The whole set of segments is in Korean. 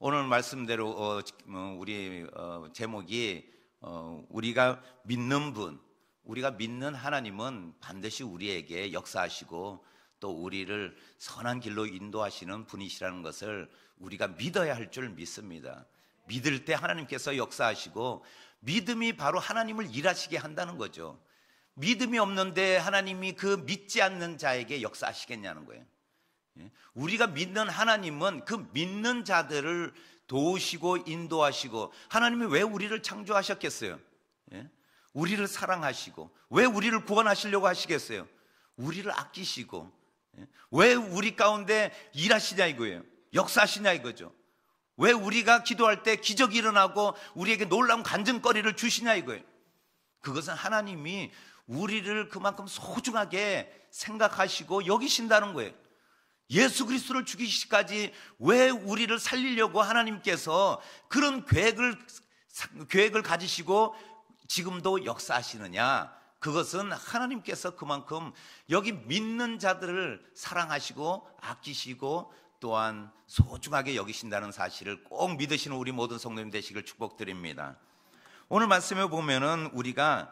오늘 말씀대로 우리 제목이 우리가 믿는 분, 우리가 믿는 하나님은 반드시 우리에게 역사하시고 또 우리를 선한 길로 인도하시는 분이시라는 것을 우리가 믿어야 할 줄 믿습니다. 믿을 때 하나님께서 역사하시고 믿음이 바로 하나님을 일하시게 한다는 거죠. 믿음이 없는데 하나님이 그 믿지 않는 자에게 역사하시겠냐는 거예요. 우리가 믿는 하나님은 그 믿는 자들을 도우시고 인도하시고, 하나님이 왜 우리를 창조하셨겠어요? 우리를 사랑하시고 왜 우리를 구원하시려고 하시겠어요? 우리를 아끼시고 왜 우리 가운데 일하시냐 이거예요. 역사하시냐 이거죠. 왜 우리가 기도할 때 기적이 일어나고 우리에게 놀라운 간증거리를 주시냐 이거예요. 그것은 하나님이 우리를 그만큼 소중하게 생각하시고 여기신다는 거예요. 예수 그리스도를 죽이시기까지 왜 우리를 살리려고 하나님께서 그런 계획을 가지시고 지금도 역사하시느냐? 그것은 하나님께서 그만큼 여기 믿는 자들을 사랑하시고 아끼시고 또한 소중하게 여기신다는 사실을 꼭 믿으시는 우리 모든 성도님 되시길 축복드립니다. 오늘 말씀에 보면은 우리가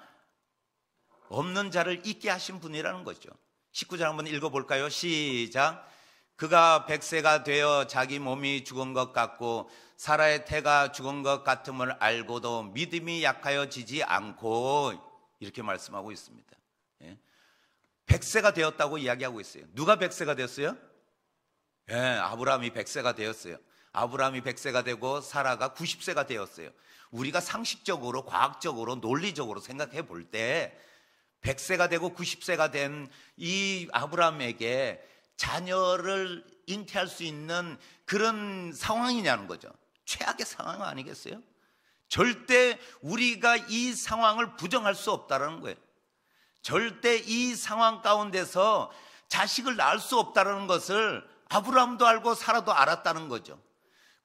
없는 자를 있게 하신 분이라는 거죠. 19절 한번 읽어볼까요? 시작. 그가 100세가 되어 자기 몸이 죽은 것 같고 사라의 태가 죽은 것 같음을 알고도 믿음이 약하여지지 않고, 이렇게 말씀하고 있습니다. 100세가 되었다고 이야기하고 있어요. 누가 100세가 되었어요? 아브라함이 100세가 되었어요. 아브라함이 100세가 되고 사라가 90세가 되었어요. 우리가 상식적으로, 과학적으로, 논리적으로 생각해 볼 때 100세가 되고 90세가 된 이 아브라함에게 자녀를 잉태할 수 있는 그런 상황이냐는 거죠. 최악의 상황 아니겠어요? 절대 우리가 이 상황을 부정할 수 없다는 거예요. 절대 이 상황 가운데서 자식을 낳을 수 없다는 것을 아브라함도 알고 사라도 알았다는 거죠.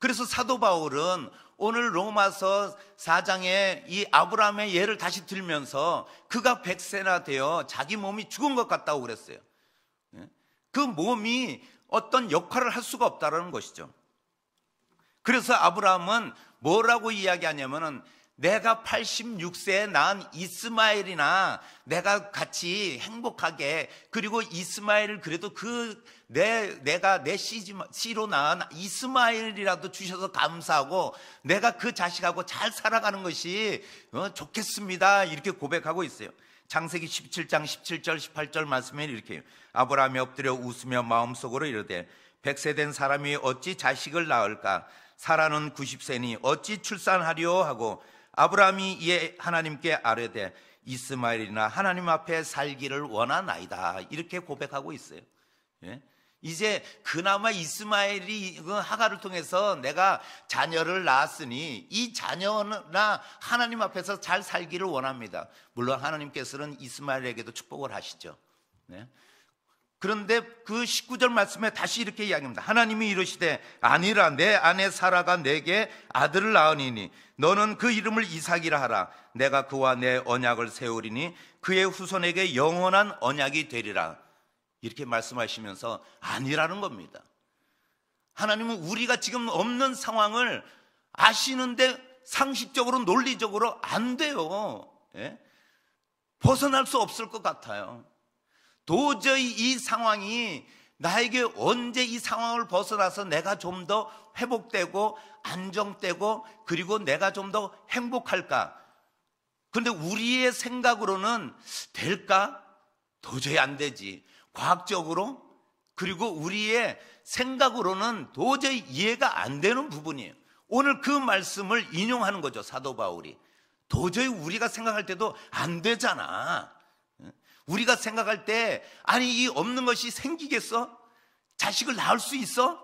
그래서 사도 바울은 오늘 로마서 4장에 이 아브라함의 예를 다시 들면서 그가 100세나 되어 자기 몸이 죽은 것 같다고 그랬어요. 그 몸이 어떤 역할을 할 수가 없다는 것이죠. 그래서 아브라함은 뭐라고 이야기하냐면은 내가 86세에 낳은 이스마엘이나 내가 같이 행복하게, 그리고 이스마엘을 그래도 내가 내 씨로 낳은 이스마엘이라도 주셔서 감사하고 내가 그 자식하고 잘 살아가는 것이 좋겠습니다, 이렇게 고백하고 있어요. 창세기 17장 17절 18절 말씀에 이렇게 해요. 아브라함이 엎드려 웃으며 마음속으로 이르되 100세 된 사람이 어찌 자식을 낳을까? 사라는 90세니 어찌 출산하리요? 하고 아브라함이 이에 하나님께 아뢰되 이스마엘이나 하나님 앞에 살기를 원하나이다, 이렇게 고백하고 있어요. 이제 그나마 이스마엘이 하가를 통해서 내가 자녀를 낳았으니 이 자녀나 하나님 앞에서 잘 살기를 원합니다. 물론 하나님께서는 이스마엘에게도 축복을 하시죠. 그런데 그 19절 말씀에 다시 이렇게 이야기합니다. 하나님이 이르시되 아니라 내 아내 사라가 내게 아들을 낳으니니 너는 그 이름을 이삭이라 하라. 내가 그와 내 언약을 세우리니 그의 후손에게 영원한 언약이 되리라, 이렇게 말씀하시면서 아니라는 겁니다. 하나님은 우리가 지금 없는 상황을 아시는데 상식적으로 논리적으로 안 돼요. 벗어날 수 없을 것 같아요. 도저히 이 상황이 나에게 언제 이 상황을 벗어나서 내가 좀 더 회복되고 안정되고 그리고 내가 좀 더 행복할까? 그런데 우리의 생각으로는 될까? 도저히 안 되지. 과학적으로, 그리고 우리의 생각으로는 도저히 이해가 안 되는 부분이에요. 오늘 그 말씀을 인용하는 거죠, 사도 바울이. 도저히 우리가 생각할 때도 안 되잖아. 우리가 생각할 때 아니 이 없는 것이 생기겠어? 자식을 낳을 수 있어?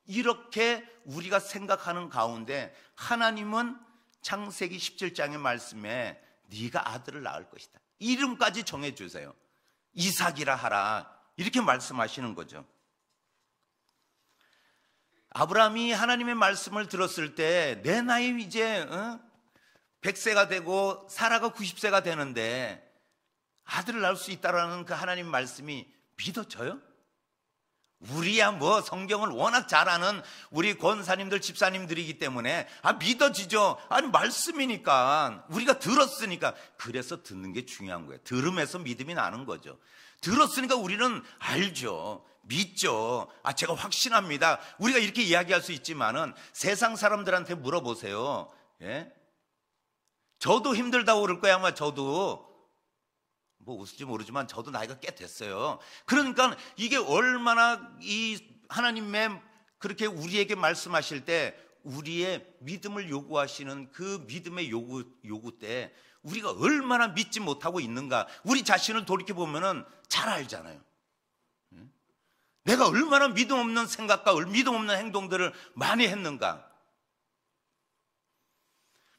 이렇게 우리가 생각하는 가운데 하나님은 창세기 17장의 말씀에 네가 아들을 낳을 것이다, 이름까지 정해주세요. 이삭이라 하라, 이렇게 말씀하시는 거죠. 아브라함이 하나님의 말씀을 들었을 때 내 나이 이제 100세가 되고 사라가 90세가 되는데 아들을 낳을 수 있다라는 그 하나님 말씀이 믿어져요? 우리야 뭐 성경을 워낙 잘 아는 우리 권사님들 집사님들이기 때문에 믿어지죠. 아니 말씀이니까 우리가 들었으니까. 그래서 듣는 게 중요한 거예요. 들으면서 믿음이 나는 거죠. 들었으니까 우리는 알죠. 믿죠. 제가 확신합니다. 우리가 이렇게 이야기할 수 있지만은 세상 사람들한테 물어보세요. 예? 저도 힘들다고 그럴 거야. 아마 저도 뭐 웃을지 모르지만 저도 나이가 꽤 됐어요. 그러니까 이게 얼마나 이 하나님의 그렇게 우리에게 말씀하실 때 우리의 믿음을 요구하시는 그 믿음의 요구 때 우리가 얼마나 믿지 못하고 있는가, 우리 자신을 돌이켜보면 잘 알잖아요. 내가 얼마나 믿음 없는 생각과 믿음 없는 행동들을 많이 했는가.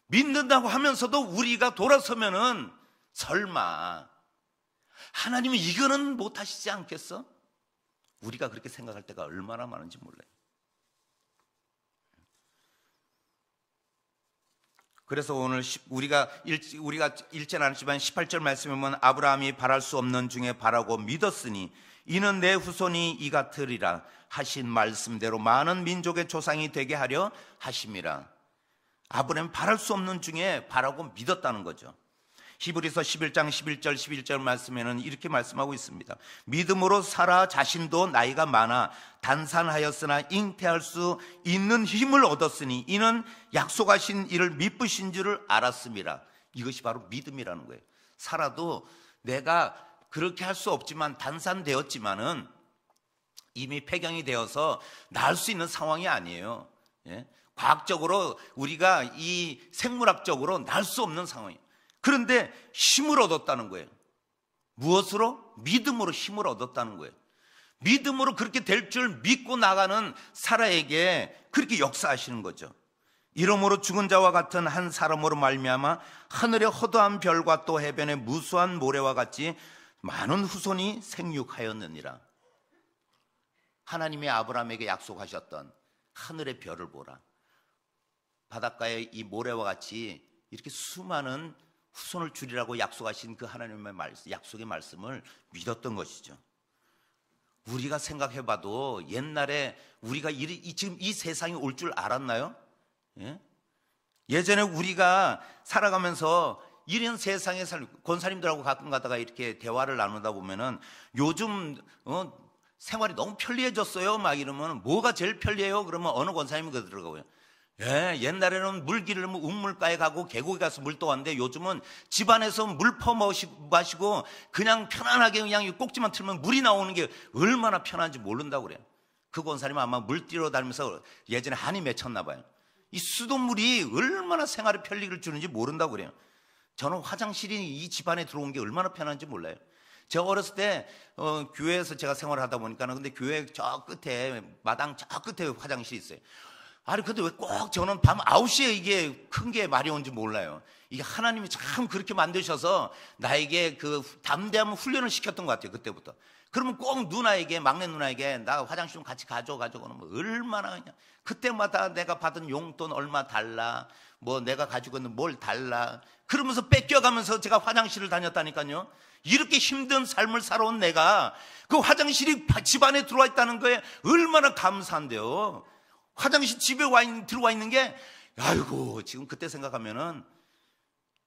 믿는다고 하면서도 우리가 돌아서면은 설마 하나님은 이거는 못하시지 않겠어? 우리가 그렇게 생각할 때가 얼마나 많은지 몰라요. 그래서 오늘 우리가 읽지 않았지만 18절 말씀에 보면 아브라함이 바랄 수 없는 중에 바라고 믿었으니 이는 내 후손이 이 같으리라 하신 말씀대로 많은 민족의 조상이 되게 하려 하심이라. 아브라함이 바랄 수 없는 중에 바라고 믿었다는 거죠. 히브리서 11장 11절 말씀에는 이렇게 말씀하고 있습니다. 믿음으로 사라 자신도 나이가 많아 단산하였으나 잉태할 수 있는 힘을 얻었으니 이는 약속하신 이를 미쁘신 줄을 알았음이라. 이것이 바로 믿음이라는 거예요. 사라도 내가 그렇게 할 수 없지만 단산되었지만은 이미 폐경이 되어서 낳을 수 있는 상황이 아니에요. 예? 과학적으로 우리가 이 생물학적으로 낳을 수 없는 상황이에요. 그런데 힘을 얻었다는 거예요. 무엇으로? 믿음으로 힘을 얻었다는 거예요. 믿음으로 그렇게 될 줄 믿고 나가는 사라에게 그렇게 역사하시는 거죠. 이러므로 죽은 자와 같은 한 사람으로 말미암아 하늘의 허다한 별과 또 해변의 무수한 모래와 같이 많은 후손이 생육하였느니라. 하나님이 아브라함에게 약속하셨던 하늘의 별을 보라. 바닷가의 이 모래와 같이 이렇게 수많은 후손을 주리라고 약속하신 그 하나님의 약속의 말씀을 믿었던 것이죠. 우리가 생각해봐도 옛날에 우리가 지금 이 세상이 올 줄 알았나요? 예? 예전에 우리가 살아가면서 이런 세상에 권사님들하고 가끔 가다가 이렇게 대화를 나누다 보면은 요즘 생활이 너무 편리해졌어요 막 이러면 뭐가 제일 편리해요? 그러면 어느 권사님이 그러더라고요. 예, 옛날에는 물길을 우물가에 가고 계곡에 가서 물 떠왔는데 요즘은 집안에서 물 퍼 마시고 그냥 편안하게 그냥 꼭지만 틀면 물이 나오는 게 얼마나 편한지 모른다고 그래요. 그 권사님은 아마 물 뛰러 다니면서 예전에 한이 맺혔나 봐요. 이 수돗물이 얼마나 생활에 편리를 주는지 모른다고 그래요. 저는 화장실이 이 집안에 들어온 게 얼마나 편한지 몰라요. 제가 어렸을 때 교회에서 제가 생활을 하다 보니까는 근데 교회 저 끝에 마당 저 끝에 화장실이 있어요. 아니 근데 왜 꼭 저는 밤 9시에 이게 큰 게 마려운지 몰라요. 이게 하나님이 참 그렇게 만드셔서 나에게 그 담대한 훈련을 시켰던 것 같아요. 그때부터. 그러면 꼭 누나에게, 막내 누나에게 나 화장실 좀 같이 가줘 그러면 얼마나 그냥 그때마다 내가 받은 용돈 얼마 달라, 뭐 내가 가지고 있는 뭘 달라 그러면서 뺏겨가면서 제가 화장실을 다녔다니까요. 이렇게 힘든 삶을 살아온 내가 그 화장실이 집안에 들어와 있다는 거에 얼마나 감사한데요. 화장실 집에 들어와 있는 게 아이고 지금 그때 생각하면은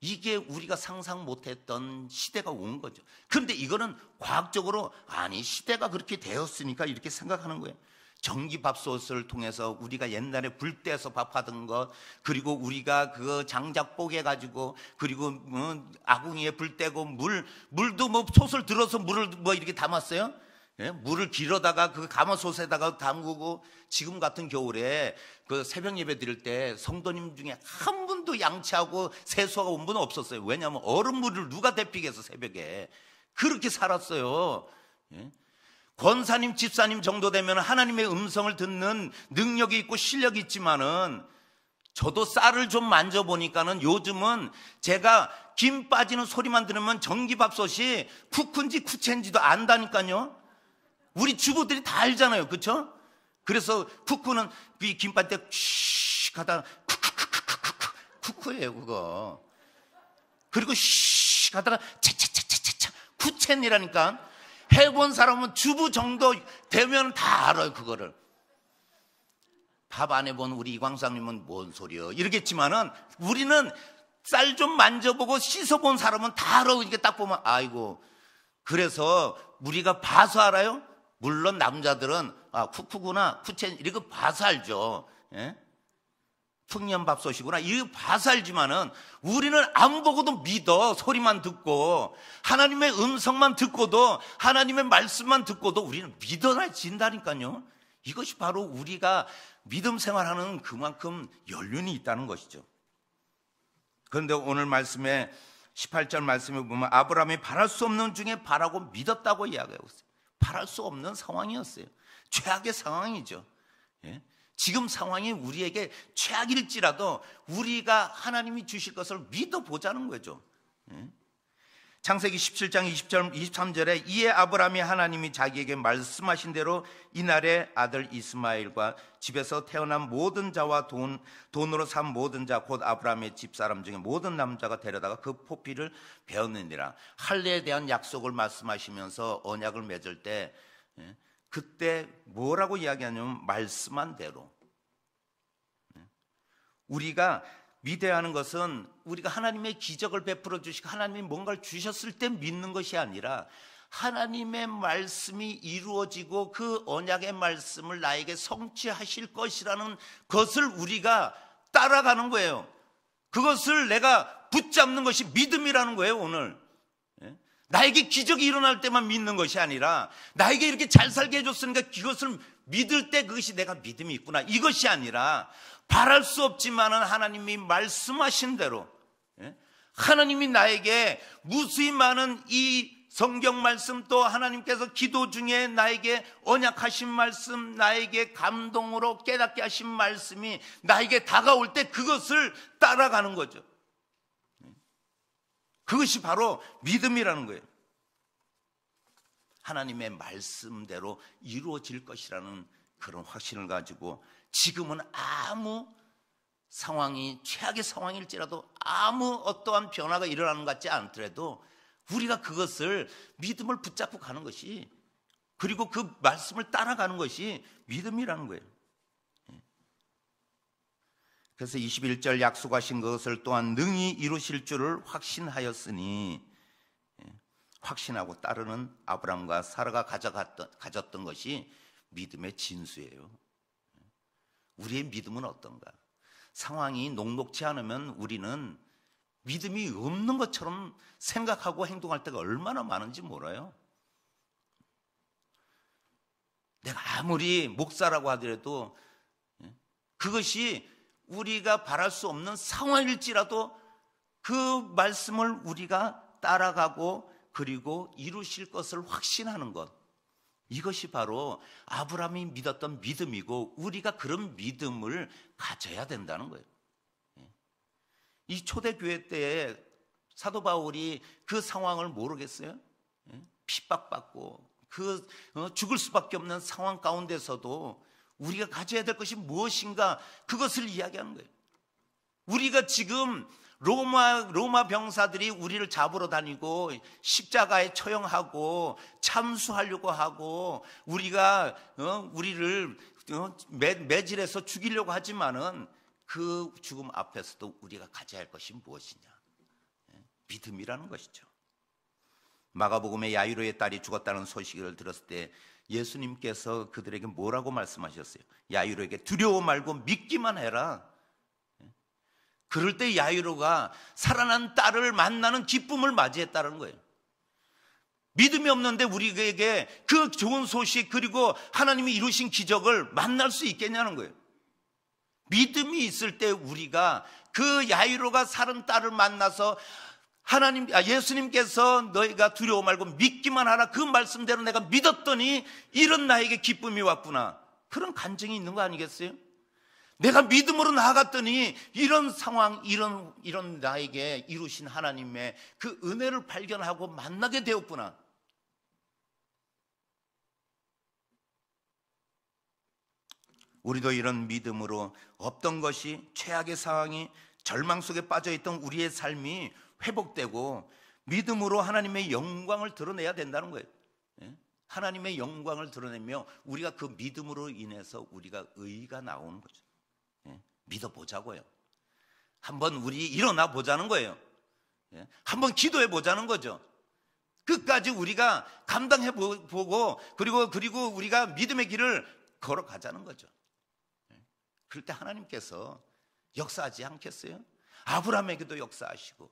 이게 우리가 상상 못했던 시대가 온 거죠. 그런데 이거는 과학적으로 아니 시대가 그렇게 되었으니까 이렇게 생각하는 거예요. 전기밥솥을 통해서 우리가 옛날에 불 떼서 밥하던 것, 그리고 우리가 그 장작 뽀개 가지고 그리고 아궁이에 불 떼고 물도 뭐 솥을 들어서 물을 뭐 이렇게 담았어요. 예? 물을 길어다가 그 가마솥에다가 담그고 지금 같은 겨울에 그 새벽 예배 드릴 때 성도님 중에 한 분도 양치하고 세수하고 온 분은 없었어요. 왜냐하면 얼음물을 누가 데피겠어 새벽에. 그렇게 살았어요. 예? 권사님 집사님 정도 되면 하나님의 음성을 듣는 능력이 있고 실력이 있지만은 저도 쌀을 좀 만져보니까는 요즘은 제가 김 빠지는 소리만 들으면 전기밥솥이 쿠쿠인지 쿠첸지도 안다니까요. 우리 주부들이 다 알잖아요. 그렇죠? 그래서 쿠쿠는 이 김밥 때 슉 하다가 쿠쿠예요 그거. 그리고 슉 하다가 차차차차차 쿠첸이라니까. 해본 사람은 주부 정도 되면 다 알아요. 그거를. 밥 안 해본 우리 이광사님은 뭔 소리요 이러겠지만은 우리는 쌀 좀 만져보고 씻어본 사람은 다 알아. 이렇게 딱 보면 아이고. 그래서 우리가 봐서 알아요. 물론 남자들은 쿠쿠구나 쿠첸 이렇게 봐서 알죠. 예? 풍년밥솥이구나 이거 봐서 알지만은 우리는 안 보고도 믿어. 소리만 듣고 하나님의 음성만 듣고도 하나님의 말씀만 듣고도 우리는 믿어진다니까요. 이것이 바로 우리가 믿음 생활하는 그만큼 연륜이 있다는 것이죠. 그런데 오늘 말씀에 18절 말씀에 보면 아브라함이 바랄 수 없는 중에 바라고 믿었다고 이야기하고 있어요. 바랄 수 없는 상황이었어요. 최악의 상황이죠. 예? 지금 상황이 우리에게 최악일지라도 우리가 하나님이 주실 것을 믿어보자는 거죠. 예? 창세기 17장 20절, 23절에 이에 아브라함이 하나님이 자기에게 말씀하신 대로 이날의 아들 이스마엘과 집에서 태어난 모든 자와 돈으로 산 모든 자 곧 아브라함의 집사람 중에 모든 남자가 데려다가 그 포피를 베었느니라. 할례에 대한 약속을 말씀하시면서 언약을 맺을 때 그때 뭐라고 이야기하냐면 말씀한 대로. 우리가 믿어야 하는 것은 우리가 하나님의 기적을 베풀어 주시고 하나님이 뭔가를 주셨을 때 믿는 것이 아니라 하나님의 말씀이 이루어지고 그 언약의 말씀을 나에게 성취하실 것이라는 것을 우리가 따라가는 거예요. 그것을 내가 붙잡는 것이 믿음이라는 거예요. 오늘 나에게 기적이 일어날 때만 믿는 것이 아니라 나에게 이렇게 잘 살게 해줬으니까 그것을 믿을 때 그것이 내가 믿음이 있구나 이것이 아니라 바랄 수 없지만은 하나님이 말씀하신 대로 하나님이 나에게 무수히 많은 이 성경 말씀 또 하나님께서 기도 중에 나에게 언약하신 말씀 나에게 감동으로 깨닫게 하신 말씀이 나에게 다가올 때 그것을 따라가는 거죠. 그것이 바로 믿음이라는 거예요. 하나님의 말씀대로 이루어질 것이라는 그런 확신을 가지고 지금은 아무 상황이 최악의 상황일지라도 아무 어떠한 변화가 일어나는 것 같지 않더라도 우리가 그것을 믿음을 붙잡고 가는 것이 그리고 그 말씀을 따라가는 것이 믿음이라는 거예요. 그래서 21절 약속하신 것을 또한 능히 이루실 줄을 확신하였으니 확신하고 따르는 아브라함과 사라가 가졌던 것이 믿음의 진수예요. 우리의 믿음은 어떤가? 상황이 녹록지 않으면 우리는 믿음이 없는 것처럼 생각하고 행동할 때가 얼마나 많은지 몰라요. 내가 아무리 목사라고 하더라도 그것이 우리가 바랄 수 없는 상황일지라도 그 말씀을 우리가 따라가고 그리고 이루실 것을 확신하는 것, 이것이 바로 아브라함이 믿었던 믿음이고 우리가 그런 믿음을 가져야 된다는 거예요. 이 초대교회 때에 사도 바울이 그 상황을 모르겠어요? 핍박받고 죽을 수밖에 없는 상황 가운데서도 우리가 가져야 될 것이 무엇인가 그것을 이야기하는 거예요. 우리가 지금 로마 병사들이 우리를 잡으러 다니고 십자가에 처형하고 참수하려고 하고 우리가 우리를 매질해서 죽이려고 하지만은 그 죽음 앞에서도 우리가 가져야 할 것이 무엇이냐? 믿음이라는 것이죠. 마가복음에 야이로의 딸이 죽었다는 소식을 들었을 때 예수님께서 그들에게 뭐라고 말씀하셨어요? 야이로에게 두려워 말고 믿기만 해라. 그럴 때 야이로가 살아난 딸을 만나는 기쁨을 맞이했다는 거예요. 믿음이 없는데 우리에게 그 좋은 소식 그리고 하나님이 이루신 기적을 만날 수 있겠냐는 거예요. 믿음이 있을 때 우리가 그 야이로가 살은 딸을 만나서 예수님께서 너희가 두려워 말고 믿기만 하라 그 말씀대로 내가 믿었더니 이런 나에게 기쁨이 왔구나. 그런 간증이 있는 거 아니겠어요? 내가 믿음으로 나아갔더니 이런 상황, 이런 나에게 이루신 하나님의 그 은혜를 발견하고 만나게 되었구나. 우리도 이런 믿음으로 없던 것이 최악의 상황이 절망 속에 빠져있던 우리의 삶이 회복되고 믿음으로 하나님의 영광을 드러내야 된다는 거예요. 하나님의 영광을 드러내며 우리가 그 믿음으로 인해서 우리가 의가 나오는 거죠. 믿어보자고요. 한번 우리 일어나 보자는 거예요. 한번 기도해 보자는 거죠. 끝까지 우리가 감당해 보고 그리고 우리가 믿음의 길을 걸어가자는 거죠. 그럴 때 하나님께서 역사하지 않겠어요? 아브라함에게도 역사하시고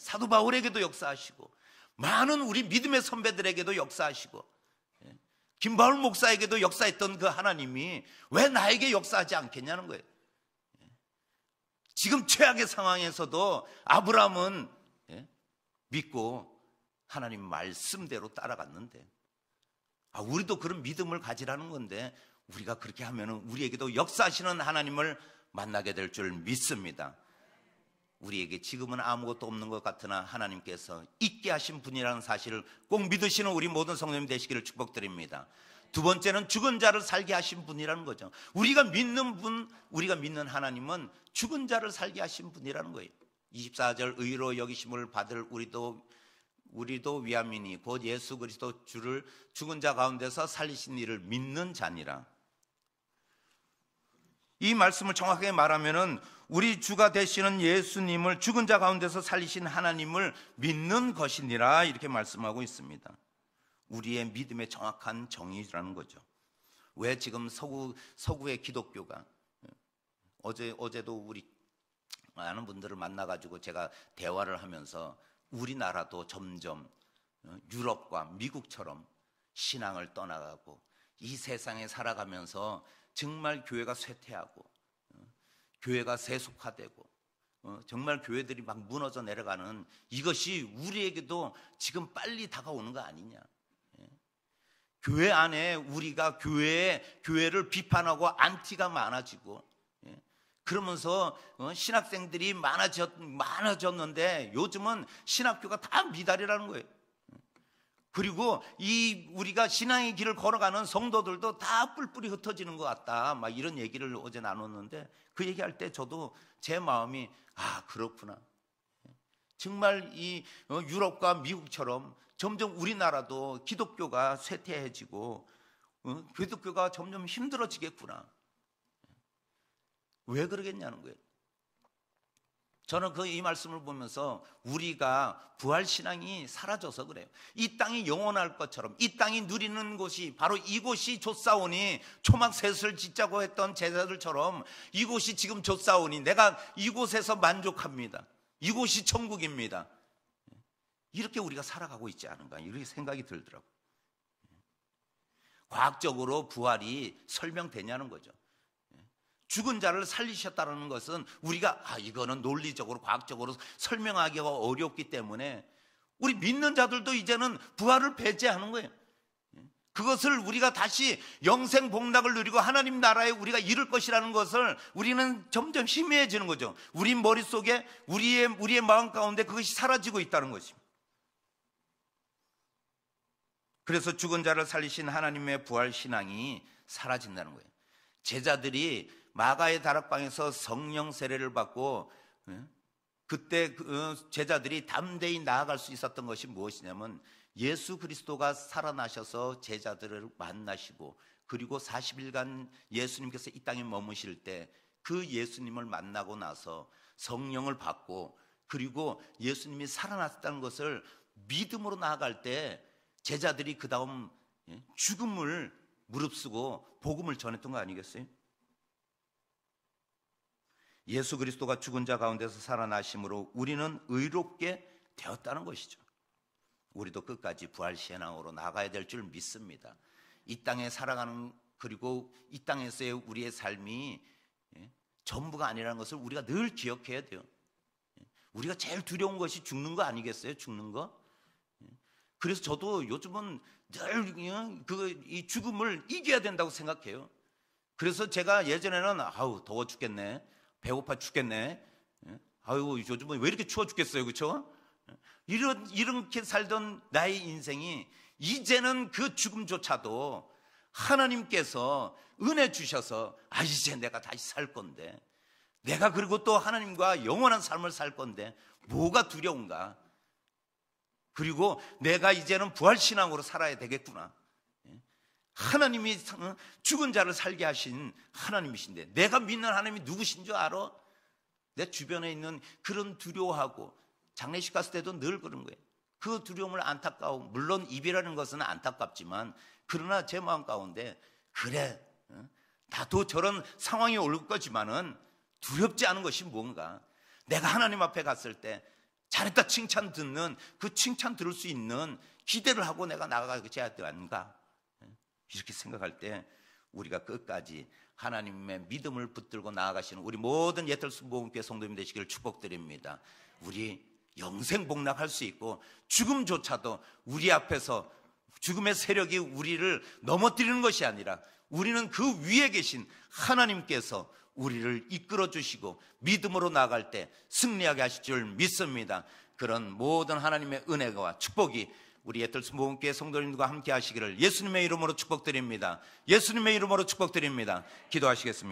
사도 바울에게도 역사하시고 많은 우리 믿음의 선배들에게도 역사하시고 김바울 목사에게도 역사했던 그 하나님이 왜 나에게 역사하지 않겠냐는 거예요. 지금 최악의 상황에서도 아브라함은 믿고 하나님 말씀대로 따라갔는데 우리도 그런 믿음을 가지라는 건데 우리가 그렇게 하면 우리에게도 역사하시는 하나님을 만나게 될 줄 믿습니다. 우리에게 지금은 아무것도 없는 것 같으나 하나님께서 있게 하신 분이라는 사실을 꼭 믿으시는 우리 모든 성도님 되시기를 축복드립니다. 두 번째는 죽은 자를 살게 하신 분이라는 거죠. 우리가 믿는 분, 우리가 믿는 하나님은 죽은 자를 살게 하신 분이라는 거예요. 24절 의로 여기심을 받을 우리도 위함이니 곧 예수 그리스도 주를 죽은 자 가운데서 살리신 이를 믿는 자니라. 이 말씀을 정확하게 말하면은 우리 주가 되시는 예수님을 죽은 자 가운데서 살리신 하나님을 믿는 것이니라 이렇게 말씀하고 있습니다. 우리의 믿음의 정확한 정의라는 거죠. 왜 지금 서구의 기독교가 어제도 우리 많은 분들을 만나가지고 제가 대화를 하면서 우리나라도 점점 유럽과 미국처럼 신앙을 떠나가고 이 세상에 살아가면서 정말 교회가 쇠퇴하고 교회가 세속화되고 정말 교회들이 막 무너져 내려가는 이것이 우리에게도 지금 빨리 다가오는 거 아니냐. 교회 안에 우리가 교회를 비판하고 안티가 많아지고 그러면서 신학생들이 많아졌는데 요즘은 신학교가 다 미달이라는 거예요. 그리고 우리가 신앙의 길을 걸어가는 성도들도 다 뿔뿔이 흩어지는 것 같다. 막 이런 얘기를 어제 나눴는데 그 얘기할 때 저도 제 마음이 그렇구나. 정말 이 유럽과 미국처럼 점점 우리나라도 기독교가 쇠퇴해지고 기독교가 점점 힘들어지겠구나. 왜 그러겠냐는 거예요. 저는 이 말씀을 보면서 우리가 부활신앙이 사라져서 그래요. 이 땅이 영원할 것처럼 이 땅이 누리는 곳이 바로 이곳이 좆사오니 초막셋을 짓자고 했던 제자들처럼 이곳이 지금 좆사오니 내가 이곳에서 만족합니다. 이곳이 천국입니다. 이렇게 우리가 살아가고 있지 않은가 이렇게 생각이 들더라고요. 과학적으로 부활이 설명되냐는 거죠. 죽은 자를 살리셨다는 것은 우리가 이거는 논리적으로 과학적으로 설명하기가 어렵기 때문에 우리 믿는 자들도 이제는 부활을 배제하는 거예요. 그것을 우리가 다시 영생 복락을 누리고 하나님 나라에 우리가 이룰 것이라는 것을 우리는 점점 희미해지는 거죠. 우리 머릿속에 우리의 마음 가운데 그것이 사라지고 있다는 것입니다. 그래서 죽은 자를 살리신 하나님의 부활 신앙이 사라진다는 거예요. 제자들이 마가의 다락방에서 성령 세례를 받고 그때 제자들이 담대히 나아갈 수 있었던 것이 무엇이냐면 예수 그리스도가 살아나셔서 제자들을 만나시고 그리고 40일간 예수님께서 이 땅에 머무실 때 그 예수님을 만나고 나서 성령을 받고 그리고 예수님이 살아났다는 것을 믿음으로 나아갈 때 제자들이 그 다음 죽음을 무릅쓰고 복음을 전했던 거 아니겠어요? 예수 그리스도가 죽은 자 가운데서 살아나심으로 우리는 의롭게 되었다는 것이죠. 우리도 끝까지 부활신앙으로 나가야 될 줄 믿습니다. 이 땅에 살아가는 그리고 이 땅에서의 우리의 삶이 전부가 아니라는 것을 우리가 늘 기억해야 돼요. 우리가 제일 두려운 것이 죽는 거 아니겠어요? 죽는 거. 그래서 저도 요즘은 늘 이 죽음을 이겨야 된다고 생각해요. 그래서 제가 예전에는 더워 죽겠네, 배고파 죽겠네, 요즘은 왜 이렇게 추워 죽겠어요, 그렇죠? 이렇게 살던 나의 인생이 이제는 그 죽음조차도 하나님께서 은혜 주셔서 이제 내가 다시 살 건데, 내가 그리고 또 하나님과 영원한 삶을 살 건데 뭐가 두려운가? 그리고 내가 이제는 부활신앙으로 살아야 되겠구나. 하나님이 죽은 자를 살게 하신 하나님이신데 내가 믿는 하나님이 누구신 줄 알아? 내 주변에 있는 그런 두려워하고 장례식 갔을 때도 늘 그런 거예요. 그 두려움을 안타까워. 물론 이별하는 것은 안타깝지만 그러나 제 마음 가운데 그래 나도 저런 상황이 올 거지만은 두렵지 않은 것이 뭔가. 내가 하나님 앞에 갔을 때 잘했다 칭찬 듣는 그 칭찬 들을 수 있는 기대를 하고 내가 나가야 되는가. 이렇게 생각할 때 우리가 끝까지 하나님의 믿음을 붙들고 나아가시는 우리 모든 예털순복음교회 성도님 되시기를 축복드립니다. 우리 영생 복락할 수 있고 죽음조차도 우리 앞에서 죽음의 세력이 우리를 넘어뜨리는 것이 아니라 우리는 그 위에 계신 하나님께서 우리를 이끌어 주시고 믿음으로 나아갈 때 승리하게 하실 줄 믿습니다. 그런 모든 하나님의 은혜와 축복이 우리 예털순복음교회 성도님들과 함께 하시기를 예수님의 이름으로 축복드립니다. 예수님의 이름으로 축복드립니다. 기도하시겠습니다.